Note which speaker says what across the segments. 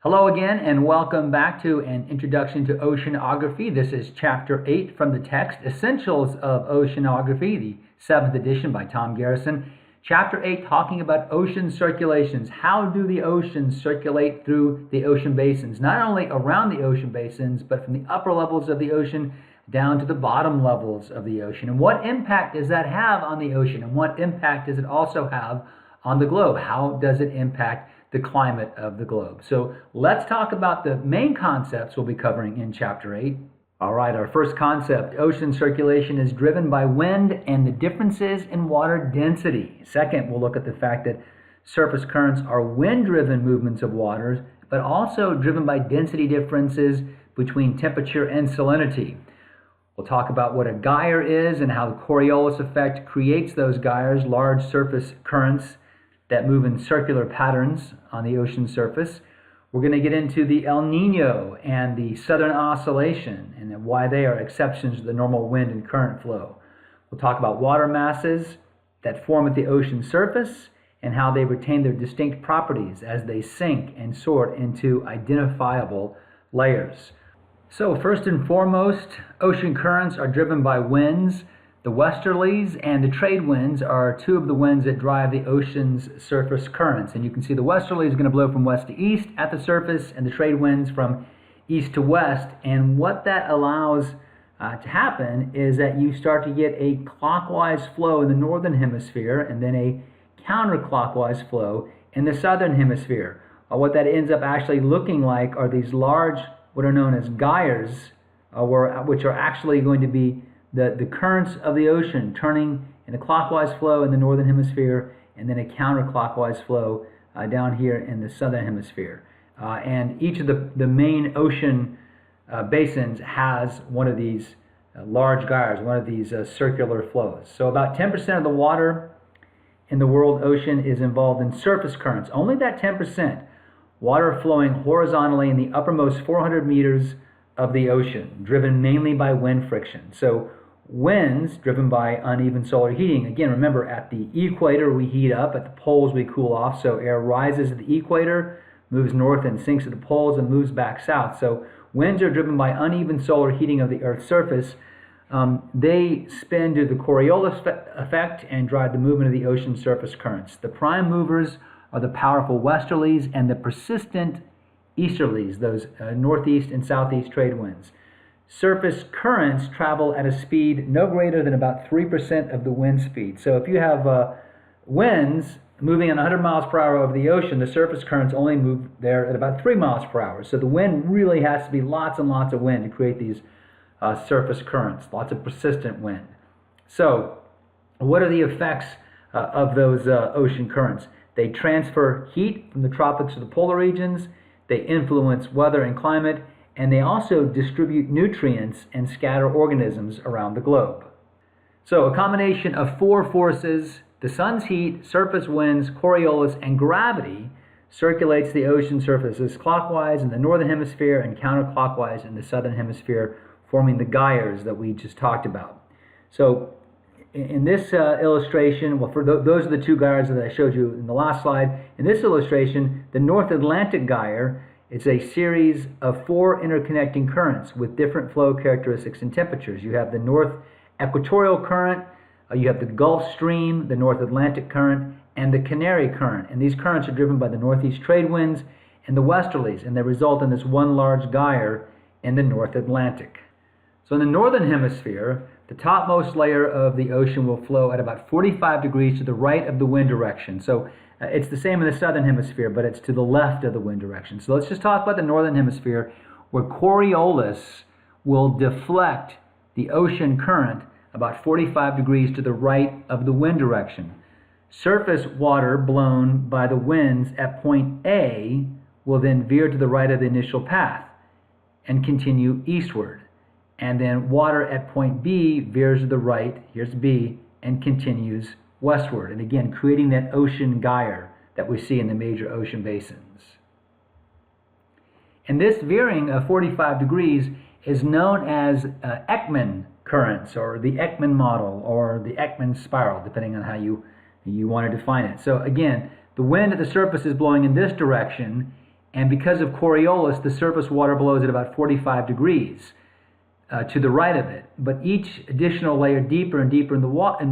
Speaker 1: Hello again, and welcome back to an introduction to oceanography. This is chapter 8 from the text, Essentials of Oceanography, the 7th edition by Tom Garrison. Chapter 8 talking about ocean circulations. How do the oceans circulate through the ocean basins? Not only around the ocean basins, but from the upper levels of the ocean down to the bottom levels of the ocean. And what impact does that have on the ocean? And what impact does it also have on the globe? How does it impact the climate of the globe? So let's talk about the main concepts we'll be covering in chapter 8. All right, our first concept, ocean circulation is driven by wind and the differences in water density. Second, we'll look at the fact that surface currents are wind-driven movements of waters, but also driven by density differences between temperature and salinity. We'll talk about what a gyre is and how the Coriolis effect creates those gyres, large surface currents that move in circular patterns on the ocean surface. We're going to get into the El Niño and the Southern Oscillation and why they are exceptions to the normal wind and current flow. We'll talk about water masses that form at the ocean surface and how they retain their distinct properties as they sink and sort into identifiable layers. So first and foremost, ocean currents are driven by winds. The westerlies and the trade winds are two of the winds that drive the ocean's surface currents. And you can see the westerly is going to blow from west to east at the surface, and the trade winds from east to west. And what that allows to happen is that you start to get a clockwise flow in the northern hemisphere and then a counterclockwise flow in the southern hemisphere. What that ends up actually looking like are these large, what are known as gyres, which are actually going to be the currents of the ocean turning in a clockwise flow in the northern hemisphere and then a counterclockwise flow down here in the southern hemisphere. And each of the main ocean basins has one of these large gyres, one of these circular flows. So about 10% of the water in the world ocean is involved in surface currents. Only that 10%. Water flowing horizontally in the uppermost 400 meters of the ocean, driven mainly by wind friction. So winds driven by uneven solar heating. Again, remember, at the equator we heat up, at the poles we cool off. So air rises at the equator, moves north and sinks at the poles and moves back south. So winds are driven by uneven solar heating of the Earth's surface. They spin due to the Coriolis effect and drive the movement of the ocean surface currents. The prime movers are the powerful westerlies and the persistent easterlies, those northeast and southeast trade winds. Surface currents travel at a speed no greater than about 3% of the wind speed. So if you have winds moving at 100 miles per hour over the ocean, the surface currents only move there at about 3 miles per hour. So the wind really has to be lots and lots of wind to create these surface currents, lots of persistent wind. So what are the effects of those ocean currents? They transfer heat from the tropics to the polar regions, they influence weather and climate, and they also distribute nutrients and scatter organisms around the globe. So a combination of 4 forces, the sun's heat, surface winds, Coriolis, and gravity, circulates the ocean surfaces clockwise in the northern hemisphere and counterclockwise in the southern hemisphere, forming the gyres that we just talked about. So in this illustration, well, for those are the 2 gyres that I showed you in the last slide. In this illustration, the North Atlantic gyre, it's a series of 4 interconnecting currents with different flow characteristics and temperatures. You have the North Equatorial Current, you have the Gulf Stream, the North Atlantic Current, and the Canary Current. And these currents are driven by the northeast trade winds and the westerlies, and they result in this one large gyre in the North Atlantic. So in the northern hemisphere, the topmost layer of the ocean will flow at about 45 degrees to the right of the wind direction. So it's the same in the southern hemisphere, but it's to the left of the wind direction. So let's just talk about the northern hemisphere, where Coriolis will deflect the ocean current about 45 degrees to the right of the wind direction. Surface water blown by the winds at point A will then veer to the right of the initial path and continue eastward. And then water at point B veers to the right, here's B, and continues westward. And again, creating that ocean gyre that we see in the major ocean basins. And this veering of 45 degrees is known as Ekman currents, or the Ekman model, or the Ekman spiral, depending on how you want to define it. So again, the wind at the surface is blowing in this direction, And because of Coriolis, the surface water blows at about 45 degrees to the right of it. But each additional layer deeper and deeper in the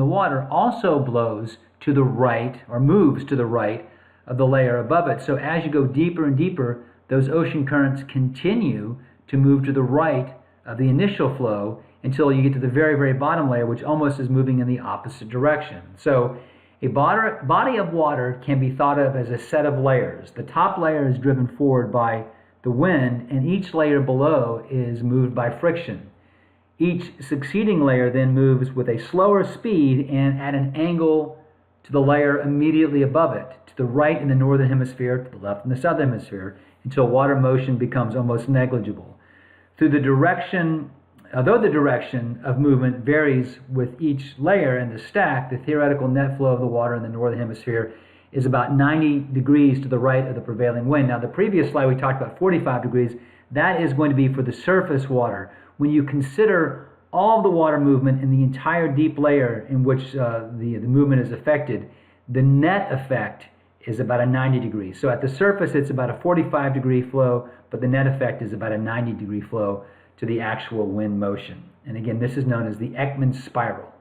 Speaker 1: water also blows to the right, or moves to the right of the layer above it. So as you go deeper and deeper, those ocean currents continue to move to the right of the initial flow until you get to the very, very bottom layer, which almost is moving in the opposite direction. So a body of water can be thought of as a set of layers. The top layer is driven forward by the wind, and each layer below is moved by friction. Each succeeding layer then moves with a slower speed and at an angle to the layer immediately above it, to the right in the northern hemisphere, to the left in the southern hemisphere, until water motion becomes almost negligible. Although the direction of movement varies with each layer in the stack, the theoretical net flow of the water in the northern hemisphere is about 90 degrees to the right of the prevailing wind. Now, the previous slide we talked about 45 degrees. That is going to be for the surface water. When you consider all of the water movement in the entire deep layer in which the movement is affected, the net effect is about a 90 degrees. So at the surface, it's about a 45 degree flow, but the net effect is about a 90 degree flow to the actual wind motion. And again, this is known as the Ekman spiral.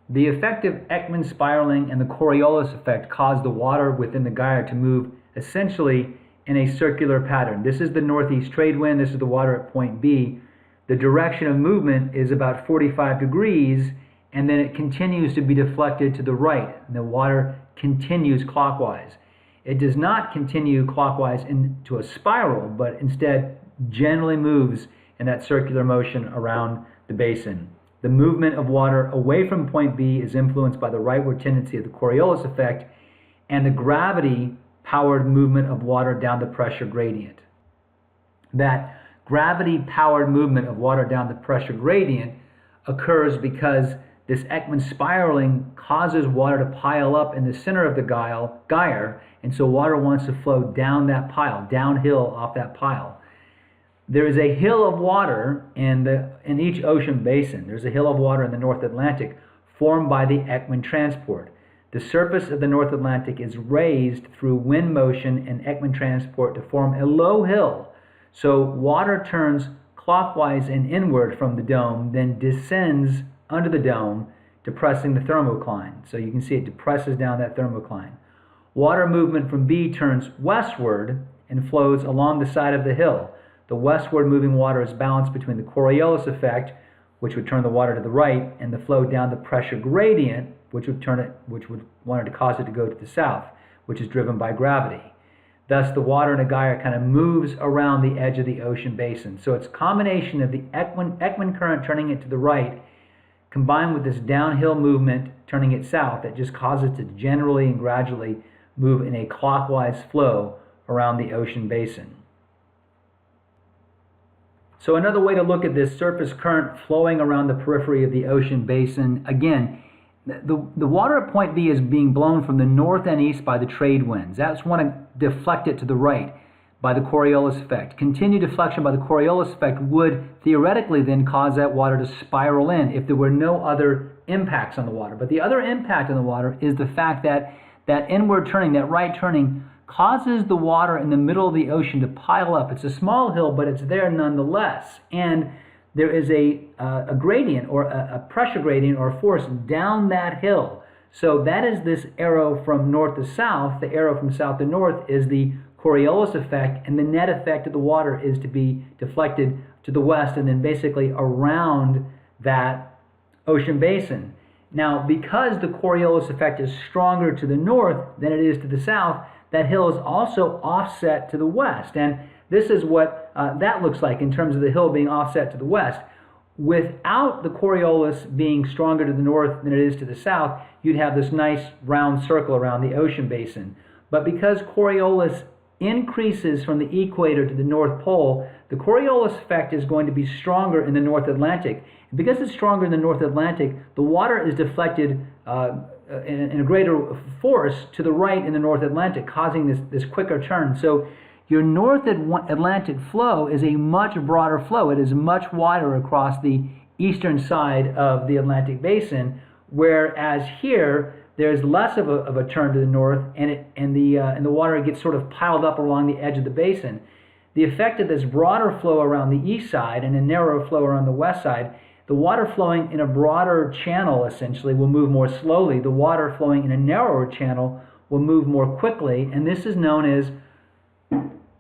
Speaker 1: The effect of Ekman spiraling and the Coriolis effect cause the water within the gyre to move essentially in a circular pattern. This is the northeast trade wind. This is the water at point B. The direction of movement is about 45 degrees, and then it continues to be deflected to the right, and the water continues clockwise. It does not continue clockwise into a spiral, but instead generally moves in that circular motion around the basin. The movement of water away from point B is influenced by the rightward tendency of the Coriolis effect and the gravity-powered movement of water down the pressure gradient. That gravity-powered movement of water down the pressure gradient occurs because this Ekman spiraling causes water to pile up in the center of the gyre, and so water wants to flow down that pile, downhill off that pile. There is a hill of water in each ocean basin. There's a hill of water in the North Atlantic formed by the Ekman transport. The surface of the North Atlantic is raised through wind motion and Ekman transport to form a low hill. So water turns clockwise and inward from the dome, then descends under the dome, depressing the thermocline. So you can see it depresses down that thermocline. Water movement from B turns westward and flows along the side of the hill. The westward moving water is balanced between the Coriolis effect, which would turn the water to the right, and the flow down the pressure gradient, which would want to cause it to go to the south, which is driven by gravity. Thus, the water in a gyre kind of moves around the edge of the ocean basin. So it's a combination of the Ekman current turning it to the right, combined with this downhill movement turning it south, that just causes it to generally and gradually move in a clockwise flow around the ocean basin. So another way to look at this surface current flowing around the periphery of the ocean basin, again, the water at point B is being blown from the north and east by the trade winds. That's want to deflect it to the right by the Coriolis effect. Continued deflection by the Coriolis effect would theoretically then cause that water to spiral in if there were no other impacts on the water. But the other impact on the water is the fact that that inward turning, that right turning, causes the water in the middle of the ocean to pile up. It's a small hill, but it's there nonetheless. And there is a gradient, or a pressure gradient, or a force down that hill. So that is this arrow from north to south. The arrow from south to north is the Coriolis effect, and the net effect of the water is to be deflected to the west and then basically around that ocean basin. Now, because the Coriolis effect is stronger to the north than it is to the south, that hill is also offset to the west. And this is what that looks like in terms of the hill being offset to the west. Without the Coriolis being stronger to the north than it is to the south, you'd have this nice round circle around the ocean basin. But because Coriolis increases from the equator to the North Pole, the Coriolis effect is going to be stronger in the North Atlantic. And because it's stronger in the North Atlantic, the water is deflected in a greater force to the right in the North Atlantic, causing this quicker turn. So your North Atlantic flow is a much broader flow. It is much wider across the eastern side of the Atlantic basin, whereas here, there's less of a turn to the north, and the water gets sort of piled up along the edge of the basin. The effect of this broader flow around the east side and a narrower flow around the west side, the water flowing in a broader channel essentially will move more slowly. The water flowing in a narrower channel will move more quickly, and this is known as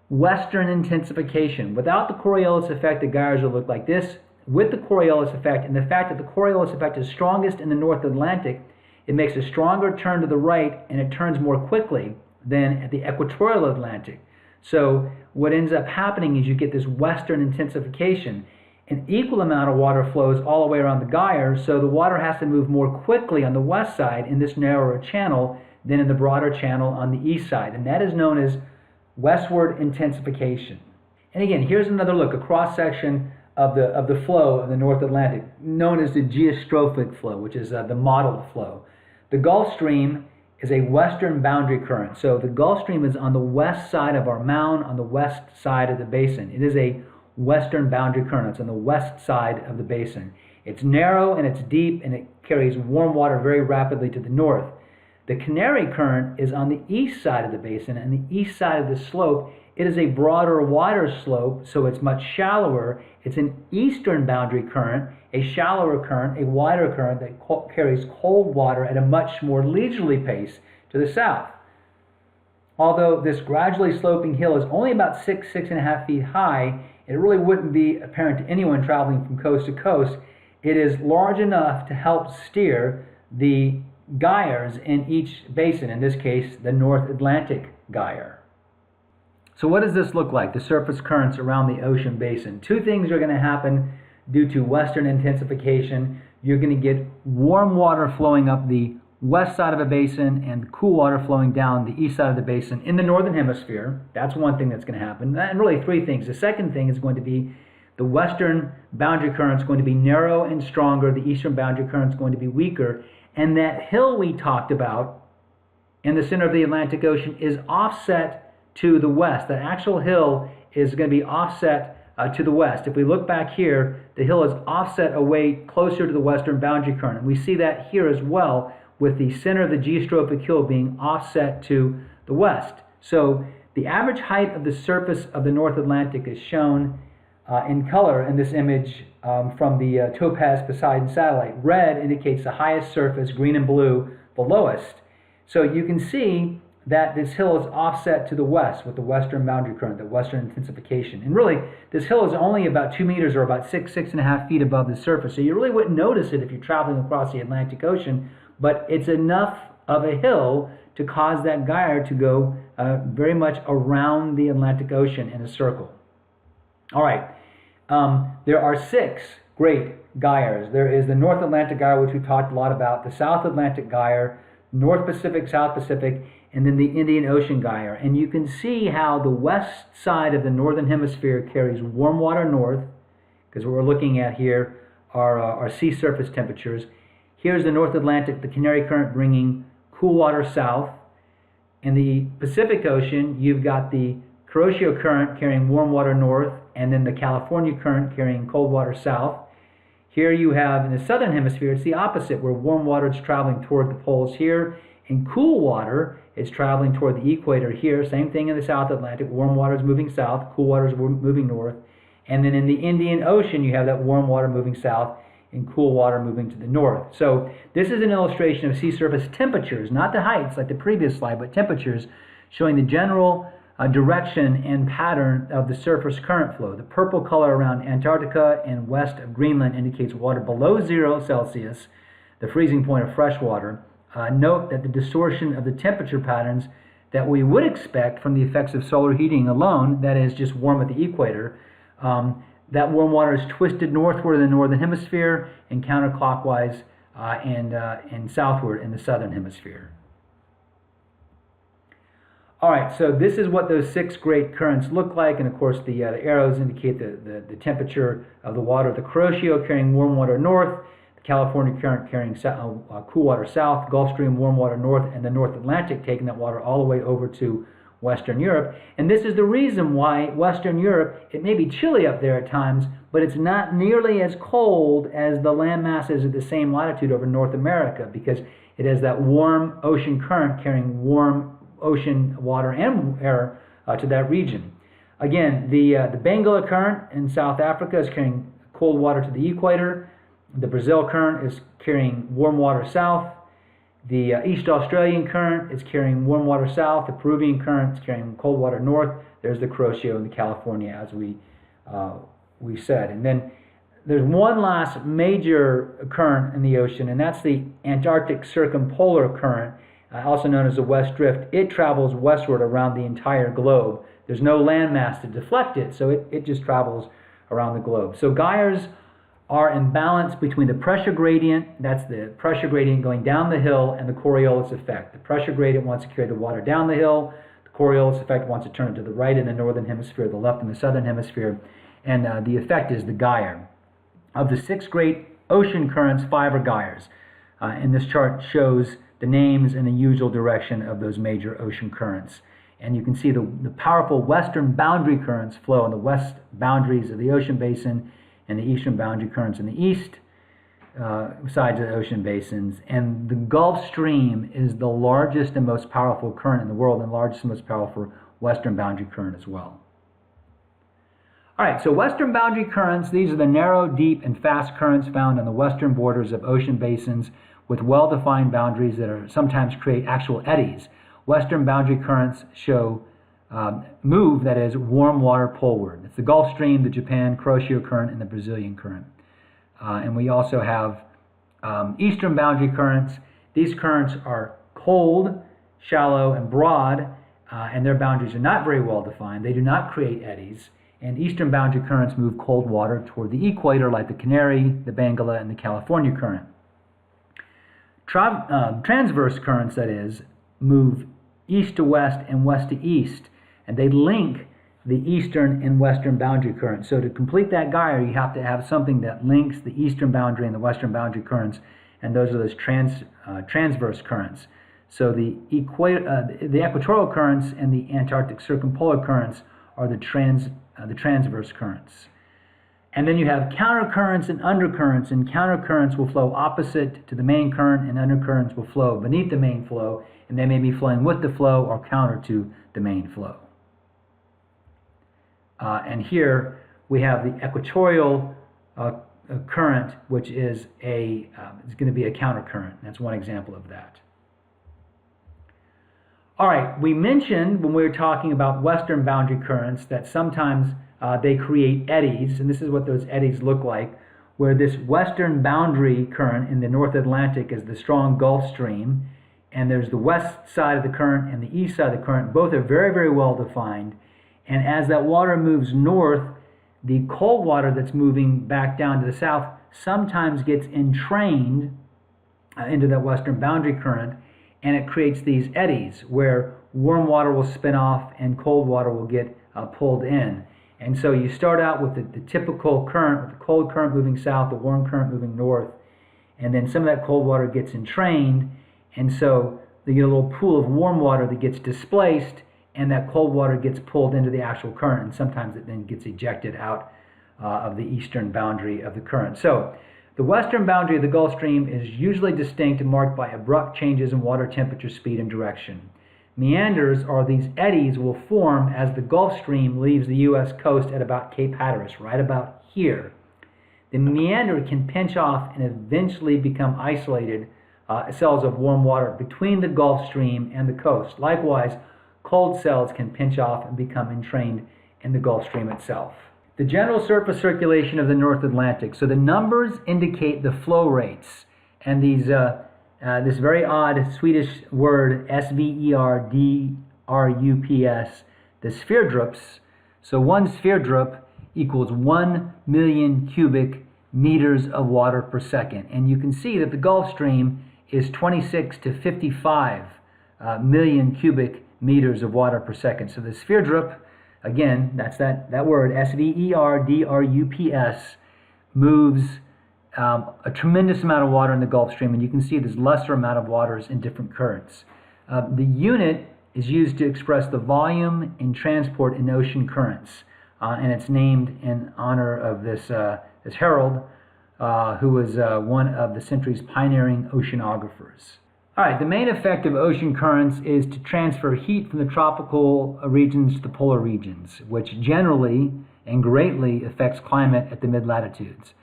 Speaker 1: western intensification. Without the Coriolis effect, the gyres will look like this. With the Coriolis effect, and the fact that the Coriolis effect is strongest in the North Atlantic, it makes a stronger turn to the right, and it turns more quickly than at the equatorial Atlantic. So what ends up happening is you get this western intensification. An equal amount of water flows all the way around the gyre, so the water has to move more quickly on the west side in this narrower channel than in the broader channel on the east side, and that is known as westward intensification. And again, here's another look, a cross-section of the flow of the North Atlantic, known as the geostrophic flow, which is the modeled flow. The Gulf Stream is a western boundary current. So the Gulf Stream is on the west side of our mound, on the west side of the basin. It is a western boundary current. It's on the west side of the basin. It's narrow and it's deep, and it carries warm water very rapidly to the north. The Canary Current is on the east side of the basin, and the east side of the slope, it is a broader, wider slope, so it's much shallower. It's an eastern boundary current, a shallower current, a wider current that carries cold water at a much more leisurely pace to the south. Although this gradually sloping hill is only about 6.5 feet high, it really wouldn't be apparent to anyone traveling from coast to coast. It is large enough to help steer the gyres in each basin, in this case, the North Atlantic gyre. So what does this look like, the surface currents around the ocean basin? Two things are going to happen due to western intensification. You're going to get warm water flowing up the west side of a basin and cool water flowing down the east side of the basin in the northern hemisphere. That's one thing that's going to happen. And really three things. The second thing is going to be the western boundary current is going to be narrow and stronger. The eastern boundary current is going to be weaker. And that hill we talked about in the center of the Atlantic Ocean is offset to the west. The actual hill is going to be offset to the west. If we look back here, the hill is offset away closer to the western boundary current. And we see that here as well, with the center of the geostrophic hill being offset to the west. So the average height of the surface of the North Atlantic is shown in color in this image from the Topaz Poseidon satellite. Red indicates the highest surface, green and blue the lowest. So you can see that this hill is offset to the west with the western boundary current, the western intensification. And really, this hill is only about 2 meters or about 6.5 feet above the surface. So you really wouldn't notice it if you're traveling across the Atlantic Ocean, but it's enough of a hill to cause that gyre to go very much around the Atlantic Ocean in a circle. All right, there are 6 great gyres. There is the North Atlantic gyre, which we talked a lot about, the South Atlantic gyre, North Pacific, South Pacific, and then the Indian Ocean gyre. And you can see how the west side of the northern hemisphere carries warm water north, because what we're looking at here are sea surface temperatures. Here's the North Atlantic, the Canary Current bringing cool water south. In the Pacific Ocean, you've got the Kuroshio Current carrying warm water north, and then the California Current carrying cold water south. Here you have, in the southern hemisphere, it's the opposite, where warm water is traveling toward the poles here, and cool water is traveling toward the equator here. Same thing in the South Atlantic. Warm water is moving south, cool water is moving north. And then in the Indian Ocean, you have that warm water moving south and cool water moving to the north. So this is an illustration of sea surface temperatures, not the heights like the previous slide, but temperatures, showing the general direction and pattern of the surface current flow. The purple color around Antarctica and west of Greenland indicates water below 0 Celsius, the freezing point of fresh water. Note that the distortion of the temperature patterns that we would expect from the effects of solar heating alone, that is just warm at the equator, that warm water is twisted northward in the northern hemisphere and counterclockwise and southward in the southern hemisphere. All right, so this is what those 6 great currents look like, and of course the arrows indicate the temperature of the water. The Kuroshio carrying warm water north, the California Current carrying cool water south, Gulf Stream warm water north, and the North Atlantic taking that water all the way over to Western Europe. And this is the reason why Western Europe, it may be chilly up there at times, but it's not nearly as cold as the land masses at the same latitude over North America, because It has that warm ocean current carrying warm ocean water and air to that region. Again, the Benguela current in South Africa is carrying cold water to the equator. The Brazil current is carrying warm water south. The East Australian current is carrying warm water south. The Peruvian current is carrying cold water north. There's the Kuroshio and the California, as we said. And then there's one last major current in the ocean, and that's the Antarctic circumpolar current, also known as the West Drift. It travels westward around the entire globe. There's no landmass to deflect it, so it just travels around the globe. So gyres are in balance between the pressure gradient, that's the pressure gradient going down the hill, and the Coriolis effect. The pressure gradient wants to carry the water down the hill. The Coriolis effect wants to turn it to the right in the northern hemisphere, the left in the southern hemisphere, and the effect is the gyre. Of the 6 great ocean currents, 5 are gyres. And this chart shows the names and the usual direction of those major ocean currents. And you can see the powerful western boundary currents flow in the west boundaries of the ocean basin, and the eastern boundary currents in the east sides of the ocean basins. And the Gulf Stream is the largest and most powerful current in the world, and largest and most powerful western boundary current as well. All right, so western boundary currents, these are the narrow, deep, and fast currents found on the western borders of ocean basins with well-defined boundaries that are sometimes create actual eddies. Western boundary currents show move, that is, warm water poleward. It's the Gulf Stream, the Japan Kuroshio current, and the Brazilian current. And we also have eastern boundary currents. These currents are cold, shallow, and broad, and their boundaries are not very well defined. They do not create eddies. And eastern boundary currents move cold water toward the equator, like the Canary, the Benguela, and the California current. Transverse currents, that is, move east to west and west to east, and they link the eastern and western boundary currents. So to complete that gyre, you have to have something that links the eastern boundary and the western boundary currents, and those are those transverse currents. So the equatorial currents and the Antarctic circumpolar currents are the transverse currents. And then you have countercurrents and undercurrents, and countercurrents will flow opposite to the main current, and undercurrents will flow beneath the main flow, and they may be flowing with the flow or counter to the main flow. And here we have the equatorial current, which is going to be a countercurrent. That's one example of that. All right, we mentioned when we were talking about western boundary currents that sometimes they create eddies, and this is what those eddies look like, where this western boundary current in the North Atlantic is the strong Gulf Stream, and there's the west side of the current and the east side of the current. Both are very, very well defined, and as that water moves north, the cold water that's moving back down to the south sometimes gets entrained into that western boundary current, and it creates these eddies where warm water will spin off and cold water will get pulled in. And so you start out with the typical current, with the cold current moving south, the warm current moving north, and then some of that cold water gets entrained, and so you get a little pool of warm water that gets displaced, and that cold water gets pulled into the actual current, and sometimes it then gets ejected out of the eastern boundary of the current. So the western boundary of the Gulf Stream is usually distinct and marked by abrupt changes in water temperature, speed, and direction. Meanders, or these eddies, will form as the Gulf Stream leaves the U.S. coast at about Cape Hatteras, right about here. The meander can pinch off and eventually become isolated cells of warm water between the Gulf Stream and the coast. Likewise, cold cells can pinch off and become entrained in the Gulf Stream itself. The general surface circulation of the North Atlantic. So the numbers indicate the flow rates, and these this very odd Swedish word, sverdrups, the spheredrups. So one spheredrup equals 1 million cubic meters of water per second. And you can see that the Gulf Stream is 26 to 55 million cubic meters of water per second. So the spheredrup, again, that's that word, sverdrups, moves a tremendous amount of water in the Gulf Stream, and you can see there's lesser amount of waters in different currents. The unit is used to express the volume in transport in ocean currents, and it's named in honor of this Harold, who was one of the century's pioneering oceanographers. All right, the main effect of ocean currents is to transfer heat from the tropical regions to the polar regions, which generally and greatly affects climate at the mid-latitudes.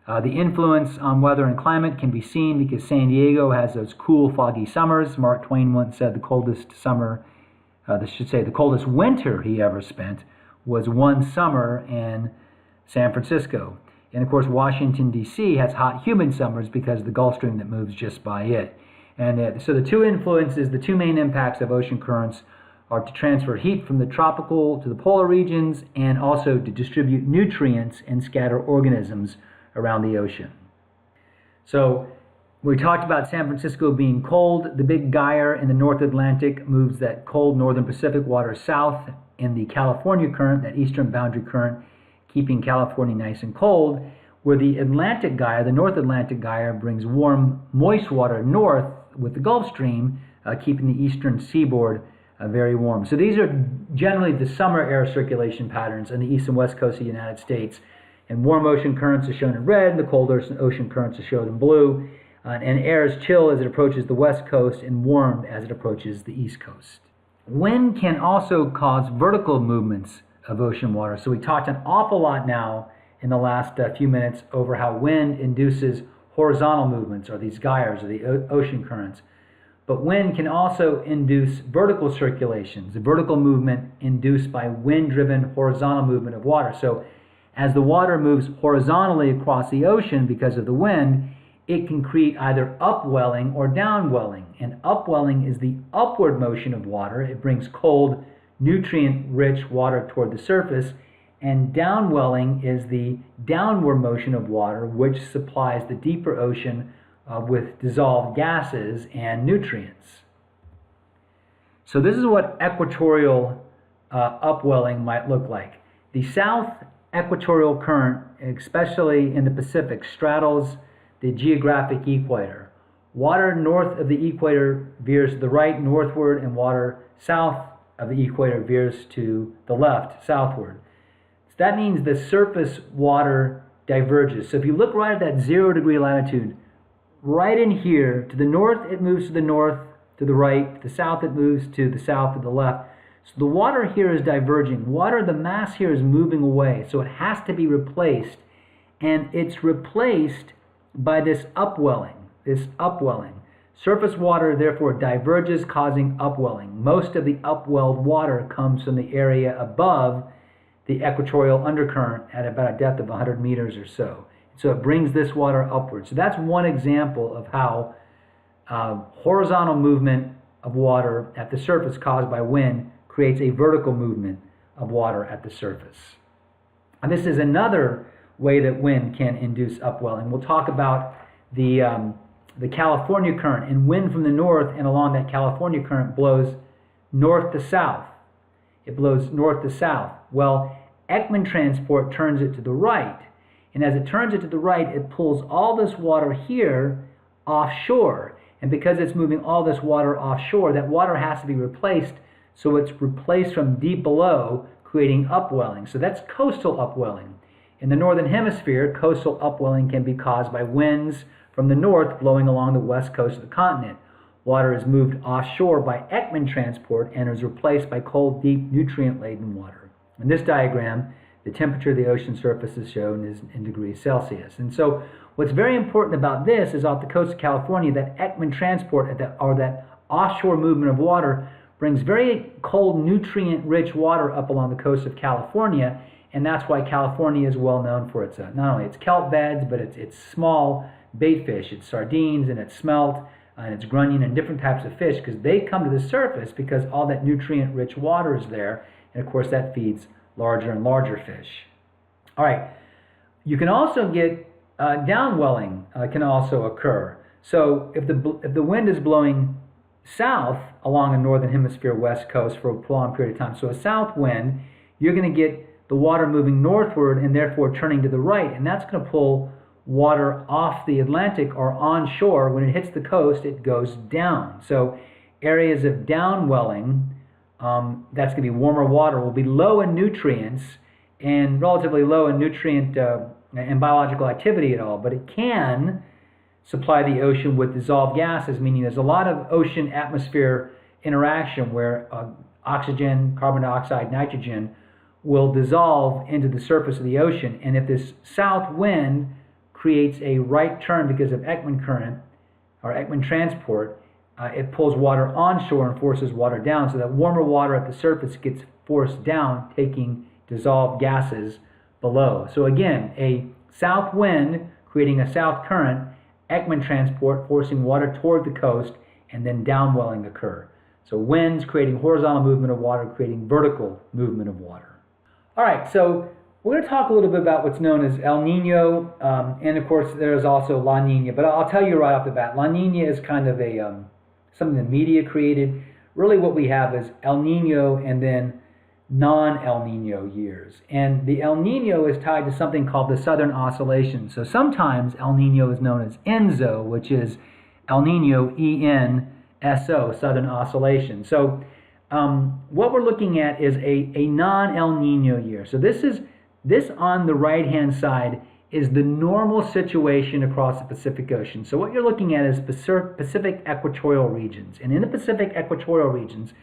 Speaker 1: The influence on weather and climate can be seen because San Diego has those cool, foggy summers. Mark Twain once said the coldest the coldest winter he ever spent was one summer in San Francisco. And of course, Washington, D.C. has hot, humid summers because of the Gulf Stream that moves just by it. And so the two influences, the two main impacts of ocean currents are to transfer heat from the tropical to the polar regions and also to distribute nutrients and scatter organisms around the ocean. So we talked about San Francisco being cold. The big gyre in the North Atlantic moves that cold northern Pacific water south in the California current, that eastern boundary current, keeping California nice and cold, where the Atlantic gyre, the North Atlantic gyre, brings warm, moist water north with the Gulf Stream, keeping the eastern seaboard very warm. So these are generally the summer air circulation patterns on the east and west coast of the United States. And warm ocean currents are shown in red, and the cold ocean currents are shown in blue. And air is chill as it approaches the west coast and warm as it approaches the east coast. Wind can also cause vertical movements of ocean water. So we talked an awful lot now in the last few minutes over how wind induces horizontal movements, or these gyres, or the ocean currents. But wind can also induce vertical circulations, a vertical movement induced by wind-driven horizontal movement of water. So as the water moves horizontally across the ocean because of the wind, it can create either upwelling or downwelling. And upwelling is the upward motion of water. It brings cold, nutrient-rich water toward the surface. And downwelling is the downward motion of water, which supplies the deeper ocean with dissolved gases and nutrients. So this is what equatorial upwelling might look like. The south equatorial current, especially in the Pacific, straddles the geographic equator. Water north of the equator veers to the right northward, and water south of the equator veers to the left southward. So that means the surface water diverges. So if you look right at that 0-degree latitude, right in here, to the north it moves to the north, to the right, to the south it moves to the south, to the left. So the water here is diverging. Water, the mass here is moving away, so it has to be replaced. And it's replaced by this upwelling, Surface water, therefore, diverges, causing upwelling. Most of the upwelled water comes from the area above the equatorial undercurrent at about a depth of 100 meters or so. So it brings this water upwards. So that's one example of how horizontal movement of water at the surface caused by wind creates a vertical movement of water at the surface. And this is another way that wind can induce upwelling. We'll talk about the California current, and wind from the north and along that California current blows north to south. It blows north to south. Well, Ekman transport turns it to the right. And as it turns it to the right, it pulls all this water here offshore. And because it's moving all this water offshore, that water has to be replaced. So it's replaced from deep below, creating upwelling. So that's coastal upwelling. In the northern hemisphere, coastal upwelling can be caused by winds from the north blowing along the west coast of the continent. Water is moved offshore by Ekman transport and is replaced by cold, deep, nutrient-laden water. In this diagram, the temperature of the ocean surface is shown is in degrees Celsius. And so what's very important about this is off the coast of California, that Ekman transport, or that offshore movement of water, brings very cold, nutrient-rich water up along the coast of California. And that's why California is well known for its, not only its kelp beds, but its small bait fish, its sardines and its smelt and its grunion and different types of fish, because they come to the surface because all that nutrient-rich water is there. And of course that feeds larger and larger fish. All right, you can also get downwelling can also occur. So if the wind is blowing south along the northern hemisphere west coast for a prolonged period of time, so a south wind, you're going to get the water moving northward and therefore turning to the right, and that's going to pull water off the Atlantic or onshore. When it hits the coast, it goes down. So areas of downwelling, that's going to be warmer water, will be low in nutrients and relatively low in nutrient and biological activity at all, but it can supply the ocean with dissolved gases, meaning there's a lot of ocean atmosphere interaction where oxygen, carbon dioxide, nitrogen will dissolve into the surface of the ocean. And if this south wind creates a right turn because of Ekman current or Ekman transport, it pulls water onshore and forces water down, so that warmer water at the surface gets forced down, taking dissolved gases below. So again, a south wind creating a south current, Ekman transport forcing water toward the coast, and then downwelling occur. So winds creating horizontal movement of water, creating vertical movement of water. All right, so we're going to talk a little bit about what's known as El Nino, and of course there's also La Nina. But I'll tell you right off the bat, La Nina is kind of a something the media created. Really what we have is El Nino and then non-El Nino years. And the El Nino is tied to something called the Southern Oscillation. So sometimes El Nino is known as ENSO, which is El Nino, E-N-S-O, Southern Oscillation. So what we're looking at is a non-El Nino year. So this on the right-hand side is the normal situation across the Pacific Ocean. So what you're looking at is Pacific equatorial regions. And in the Pacific equatorial regions,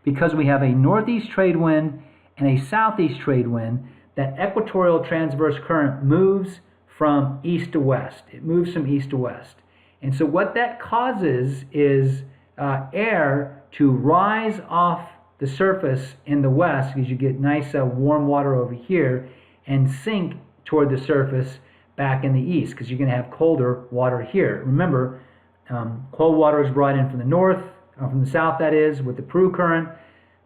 Speaker 1: because we have a northeast trade wind and a southeast trade wind, that equatorial transverse current moves from east to west. It moves from east to west. And so what that causes is air to rise off the surface in the west, because you get nice warm water over here, and sink toward the surface back in the east, because you're going to have colder water here. Remember, cold water is brought in from the north, from the south that is, with the Peru current.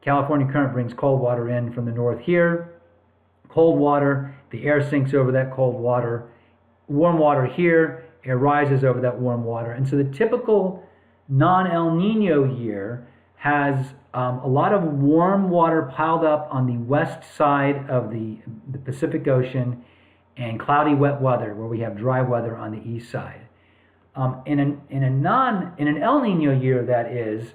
Speaker 1: California current brings cold water in from the north here. Cold water, the air sinks over that cold water. Warm water here, air rises over that warm water. And so the typical non-El Nino year has a lot of warm water piled up on the west side of the Pacific Ocean, and cloudy wet weather where we have dry weather on the east side. In an El Nino year, that is,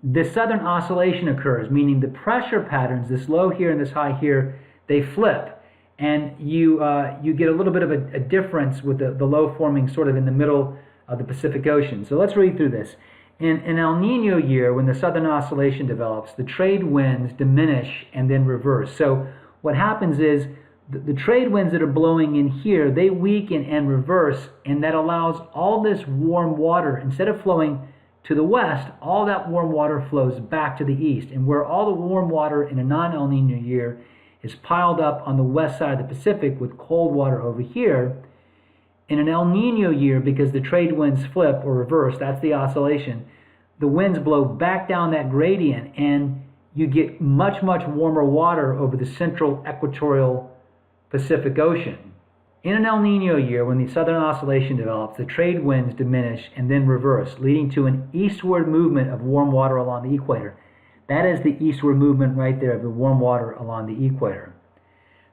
Speaker 1: the southern oscillation occurs, meaning the pressure patterns, this low here and this high here, they flip, and you get a little bit of a difference with the low forming sort of in the middle of the Pacific Ocean. So let's read through this. In an El Nino year, when the southern oscillation develops, the trade winds diminish and then reverse. So what happens is the trade winds that are blowing in here, they weaken and reverse, and that allows all this warm water, instead of flowing to the west, all that warm water flows back to the east. And where all the warm water in a non-El Nino year is piled up on the west side of the Pacific with cold water over here, in an El Nino year, because the trade winds flip or reverse, that's the oscillation, the winds blow back down that gradient, and you get much, much warmer water over the central equatorial Pacific Ocean. In an El Nino year, when the southern oscillation develops, the trade winds diminish and then reverse, leading to an eastward movement of warm water along the equator. That is the eastward movement right there of the warm water along the equator.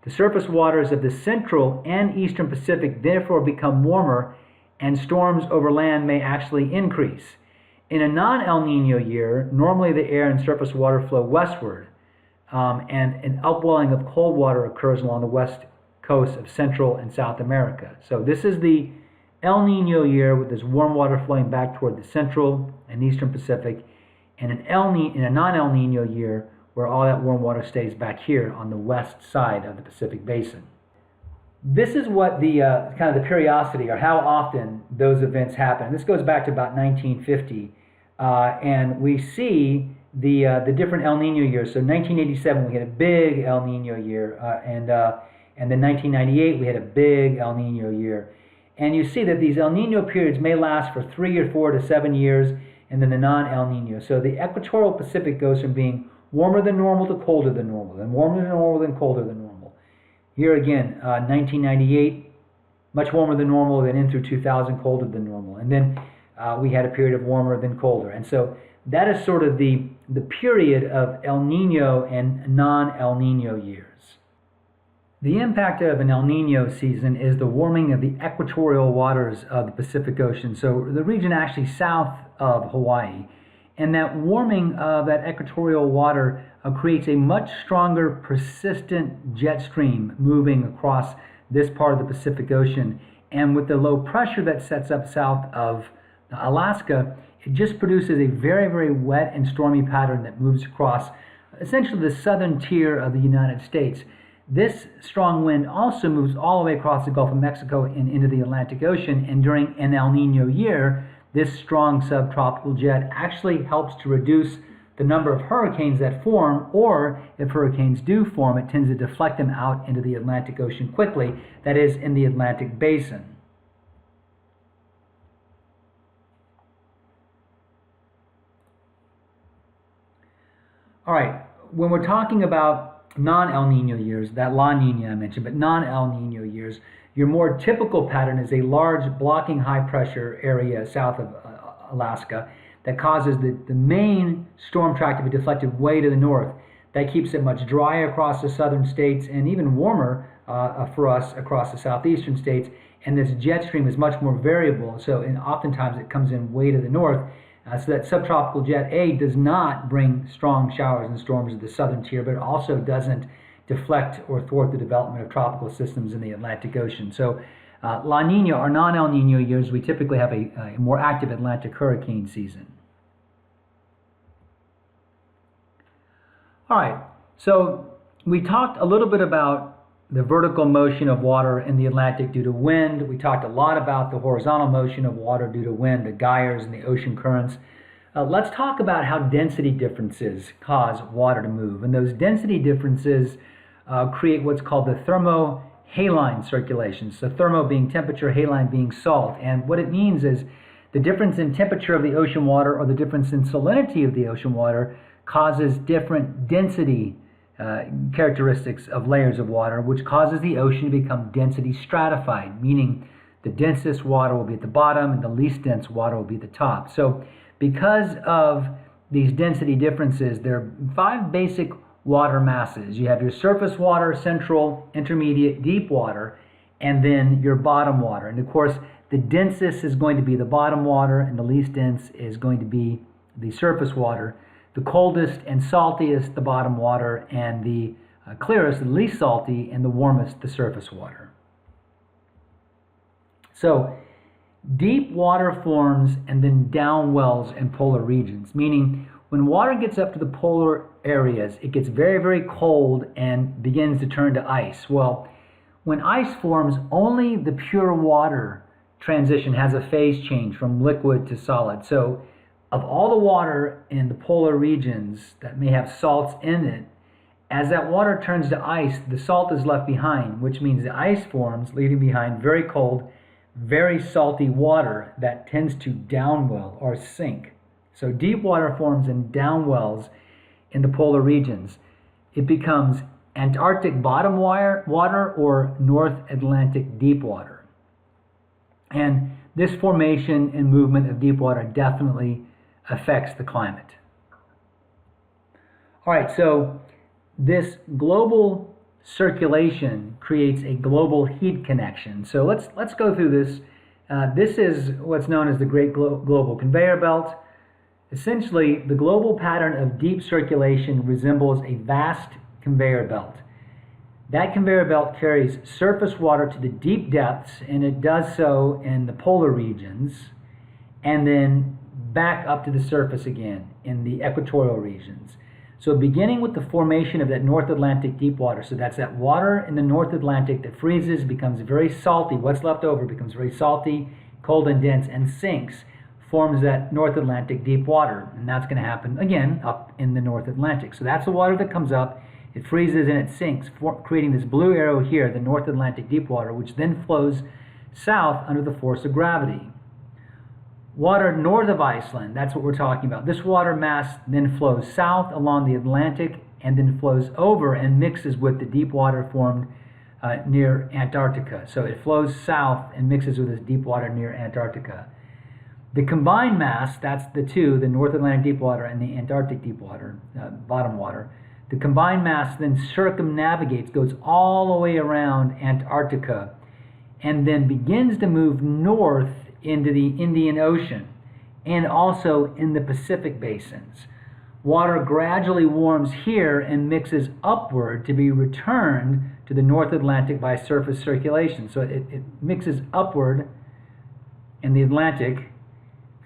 Speaker 1: The surface waters of the central and eastern Pacific therefore become warmer, and storms over land may actually increase. In a non-El Nino year, normally the air and surface water flow westward, and an upwelling of cold water occurs along the west coast of Central and South America. So this is the El Nino year, with this warm water flowing back toward the central and eastern Pacific, and in a non-El Nino year, where all that warm water stays back here on the west side of the Pacific Basin. This is what the kind of the periodicity, or how often those events happen. This goes back to about 1950, and we see the different El Nino years. So 1987 we had a big El Nino year, and then 1998 we had a big El Nino year. And you see that these El Nino periods may last for 3 or 4 to 7 years, and then the non-El Nino. So the equatorial Pacific goes from being warmer than normal to colder than normal, then warmer than normal, then colder than normal. Here again, 1998, much warmer than normal, then in through 2000, colder than normal. And then we had a period of warmer than colder. And so that is sort of the period of El Nino and non-El Nino years. The impact of an El Nino season is the warming of the equatorial waters of the Pacific Ocean, so the region actually south of Hawaii. And that warming of that equatorial water creates a much stronger, persistent jet stream moving across this part of the Pacific Ocean. And with the low pressure that sets up south of Alaska, it just produces a very, very wet and stormy pattern that moves across essentially the southern tier of the United States. This strong wind also moves all the way across the Gulf of Mexico and into the Atlantic Ocean. And during an El Niño year, this strong subtropical jet actually helps to reduce the number of hurricanes that form, or if hurricanes do form, it tends to deflect them out into the Atlantic Ocean quickly, that is, in the Atlantic Basin. All right, when we're talking about non-El Nino years, that La Nina I mentioned, but non-El Nino years, your more typical pattern is a large blocking high pressure area south of Alaska that causes the main storm track to be deflected way to the north. That keeps it much drier across the southern states and even warmer for us across the southeastern states. And this jet stream is much more variable, so oftentimes it comes in way to the north. So that subtropical jet A does not bring strong showers and storms to the southern tier, but it also doesn't deflect or thwart the development of tropical systems in the Atlantic Ocean. So La Nina, or non-El Nino years, we typically have a more active Atlantic hurricane season. All right, so we talked a little bit about the vertical motion of water in the Atlantic due to wind. We talked a lot about the horizontal motion of water due to wind, the gyres and the ocean currents. Let's talk about how density differences cause water to move. And those density differences create what's called the thermohaline circulation. So thermo being temperature, haline being salt. And what it means is the difference in temperature of the ocean water or the difference in salinity of the ocean water causes different density characteristics of layers of water, which causes the ocean to become density stratified, meaning the densest water will be at the bottom and the least dense water will be at the top. So because of these density differences, there are 5 basic water masses. You have your surface water, central, intermediate, deep water, and then your bottom water. And of course, the densest is going to be the bottom water and the least dense is going to be the surface water. The coldest and saltiest, the bottom water, and the clearest, the least salty, and the warmest, the surface water. So deep water forms and then downwells in polar regions, meaning when water gets up to the polar areas, it gets very, very cold and begins to turn to ice. Well, when ice forms, only the pure water transition has a phase change from liquid to solid. So of all the water in the polar regions that may have salts in it, as that water turns to ice, the salt is left behind, which means the ice forms, leaving behind very cold, very salty water that tends to downwell or sink. So deep water forms and downwells in the polar regions. It becomes Antarctic bottom water or North Atlantic deep water. And this formation and movement of deep water definitely affects the climate. All right, so this global circulation creates a global heat connection. So let's go through this. This is what's known as the Great Global Conveyor Belt. Essentially, the global pattern of deep circulation resembles a vast conveyor belt. That conveyor belt carries surface water to the deep depths, and it does so in the polar regions, and then back up to the surface again in the equatorial regions. So beginning with the formation of that North Atlantic deep water, so that's that water in the North Atlantic that freezes, becomes very salty, what's left over becomes very salty, cold and dense, and sinks, forms that North Atlantic deep water. And that's going to happen again up in the North Atlantic. So that's the water that comes up, it freezes and it sinks, creating this blue arrow here, the North Atlantic deep water, which then flows south under the force of gravity. Water north of Iceland, that's what we're talking about. This water mass then flows south along the Atlantic and then flows over and mixes with the deep water formed near Antarctica. So it flows south and mixes with this deep water near Antarctica. The combined mass, that's the two, the North Atlantic deep water and the Antarctic deep water, bottom water. The combined mass then circumnavigates, goes all the way around Antarctica, and then begins to move north into the Indian Ocean and also in the Pacific basins. water gradually warms here and mixes upward to be returned to the North Atlantic by surface circulation. So it mixes upward in the Atlantic,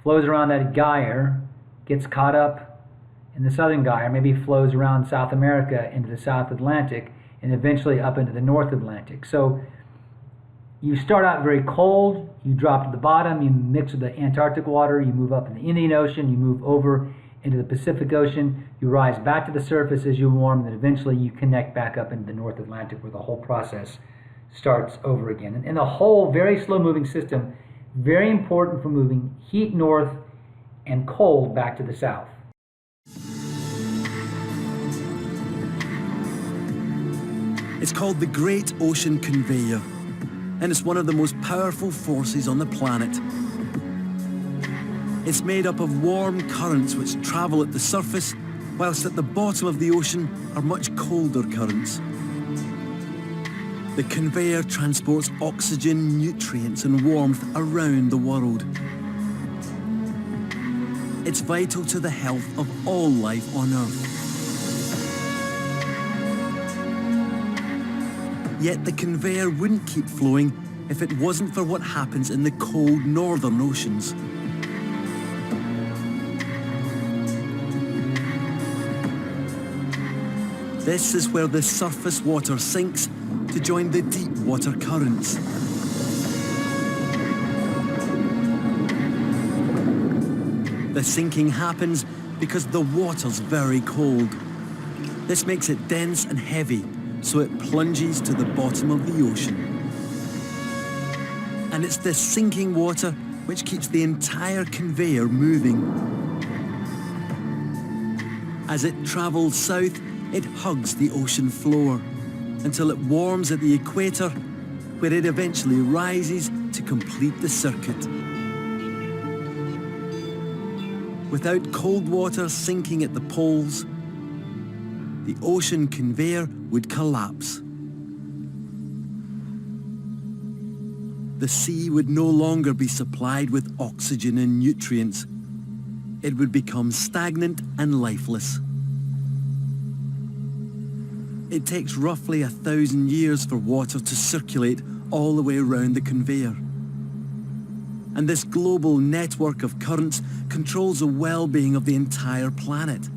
Speaker 1: flows around that gyre, gets caught up in the southern gyre, maybe flows around South America into the South Atlantic, and eventually up into the North Atlantic. So you start out very cold, you drop to the bottom, you mix with the Antarctic water, you move up in the Indian Ocean, you move over into the Pacific Ocean, you rise back to the surface as you warm, and then eventually you connect back up into the North Atlantic where the whole process starts over again. And the whole very slow moving system, very important for moving heat north and cold back to the south.
Speaker 2: It's called the Great Ocean Conveyor, and it's one of the most powerful forces on the planet. It's made up of warm currents which travel at the surface, whilst at the bottom of the ocean are much colder currents. The conveyor transports oxygen, nutrients and warmth around the world. It's vital to the health of all life on Earth. Yet the conveyor wouldn't keep flowing if it wasn't for what happens in the cold northern oceans. This is where the surface water sinks to join the deep water currents. The sinking happens because the water's very cold. This makes it dense and heavy, so it plunges to the bottom of the ocean. And it's this sinking water which keeps the entire conveyor moving. As it travels south, it hugs the ocean floor until it warms at the equator, where it eventually rises to complete the circuit. Without cold water sinking at the poles, the ocean conveyor would collapse. The sea would no longer be supplied with oxygen and nutrients. It would become stagnant and lifeless. It takes roughly 1,000 years for water to circulate all the way around the conveyor. And this global network of currents controls the well-being of the entire planet.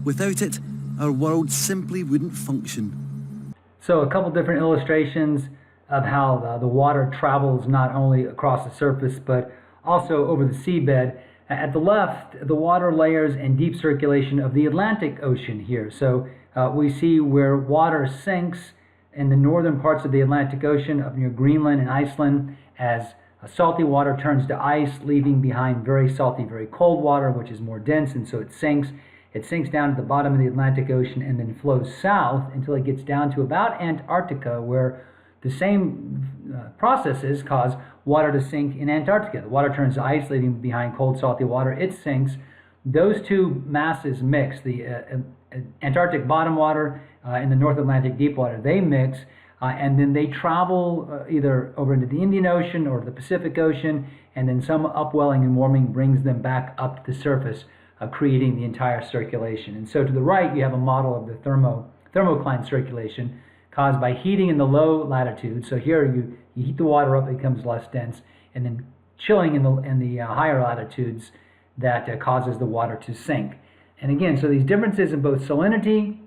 Speaker 2: Without it, our world simply wouldn't function.
Speaker 1: So a couple different illustrations of how the water travels not only across the surface but also over the seabed. At the left, the water layers and deep circulation of the Atlantic Ocean here. So we see where water sinks in the northern parts of the Atlantic Ocean up near Greenland and Iceland as salty water turns to ice, leaving behind very salty, very cold water, which is more dense, and so it sinks. It sinks down to the bottom of the Atlantic Ocean and then flows south until it gets down to about Antarctica, where the same processes cause water to sink in Antarctica. The water turns to ice, leaving behind cold, salty water. It sinks. Those two masses mix. The Antarctic bottom water and the North Atlantic deep water, they mix, and then they travel either over into the Indian Ocean or the Pacific Ocean, and then some upwelling and warming brings them back up to the surface, creating the entire circulation. And so to the right, you have a model of the thermocline circulation caused by heating in the low latitude. So here you heat the water up, it becomes less dense, and then chilling in the higher latitudes that causes the water to sink. And again, so these differences in both salinity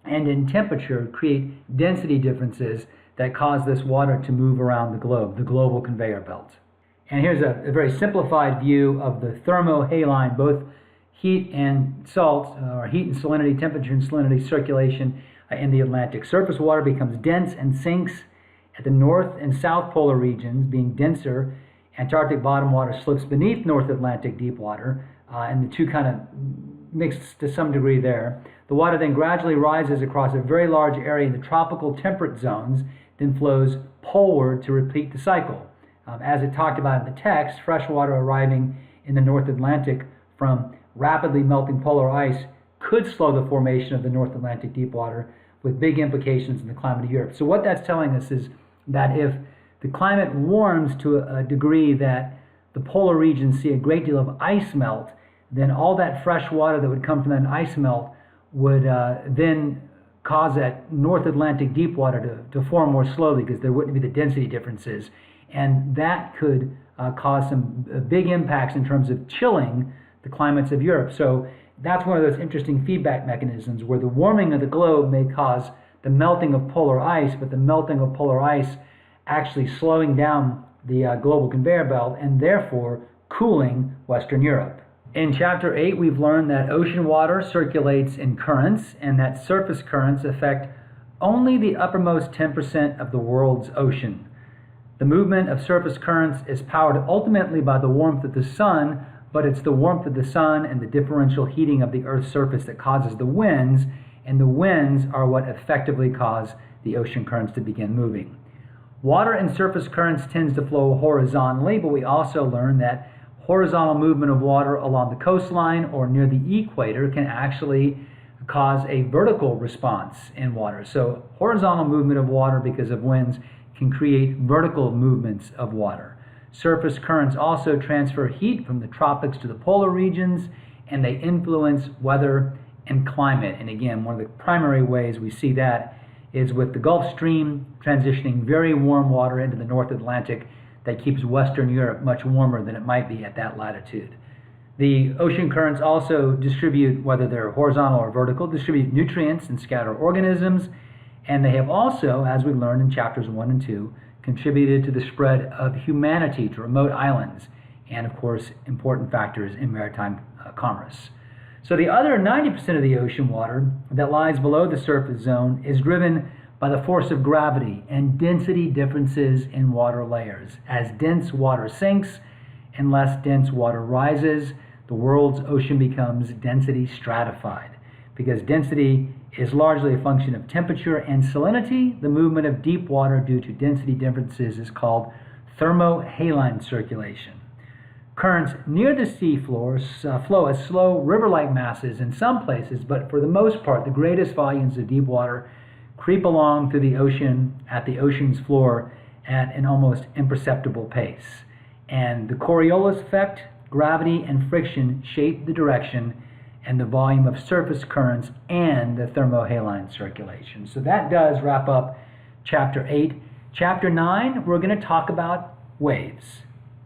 Speaker 1: and in temperature create density differences that cause this water to move around the globe, the global conveyor belt. And here's a very simplified view of the thermohaline, both heat and salt, or heat and salinity, temperature and salinity circulation in the Atlantic. Surface water becomes dense and sinks at the north and south polar regions, being denser. Antarctic bottom water slips beneath North Atlantic deep water, and the two kind of mix to some degree there. The water then gradually rises across a very large area in the tropical temperate zones, then flows poleward to repeat the cycle. As it talked about in the text, fresh water arriving in the North Atlantic from rapidly melting polar ice could slow the formation of the North Atlantic deep water, with big implications in the climate of Europe. So what that's telling us is that if the climate warms to a degree that the polar regions see a great deal of ice melt, then all that fresh water that would come from that ice melt would then cause that North Atlantic deep water to form more slowly, because there wouldn't be the density differences. And that could cause some big impacts in terms of chilling the climates of Europe. So that's one of those interesting feedback mechanisms where the warming of the globe may cause the melting of polar ice, but the melting of polar ice actually slowing down the global conveyor belt and therefore cooling Western Europe. In Chapter 8, we've learned that ocean water circulates in currents and that surface currents affect only the uppermost 10% of the world's ocean. The movement of surface currents is powered ultimately by the warmth of the sun, but it's the warmth of the sun and the differential heating of the Earth's surface that causes the winds, and the winds are what effectively cause the ocean currents to begin moving. Water and surface currents tends to flow horizontally, but we also learn that horizontal movement of water along the coastline or near the equator can actually cause a vertical response in water. So horizontal movement of water because of winds can create vertical movements of water. Surface currents also transfer heat from the tropics to the polar regions, and they influence weather and climate. And again, one of the primary ways we see that is with the Gulf Stream transitioning very warm water into the North Atlantic that keeps Western Europe much warmer than it might be at that latitude. The ocean currents also distribute, whether they're horizontal or vertical, distribute nutrients and scatter organisms, and they have also, as we learned in chapters 1 and 2, contributed to the spread of humanity to remote islands, and of course, important factors in maritime commerce. So the other 90% of the ocean water that lies below the surface zone is driven by the force of gravity and density differences in water layers. As dense water sinks and less dense water rises, the world's ocean becomes density stratified. Because density is largely a function of temperature and salinity, the movement of deep water due to density differences is called thermohaline circulation. Currents near the seafloor flow as slow river-like masses in some places, but for the most part, the greatest volumes of deep water creep along through the ocean at the ocean's floor at an almost imperceptible pace. And the Coriolis effect, gravity, and friction shape the direction and the volume of surface currents and the thermohaline circulation. So that does wrap up Chapter 8. Chapter 9, we're going to talk about waves.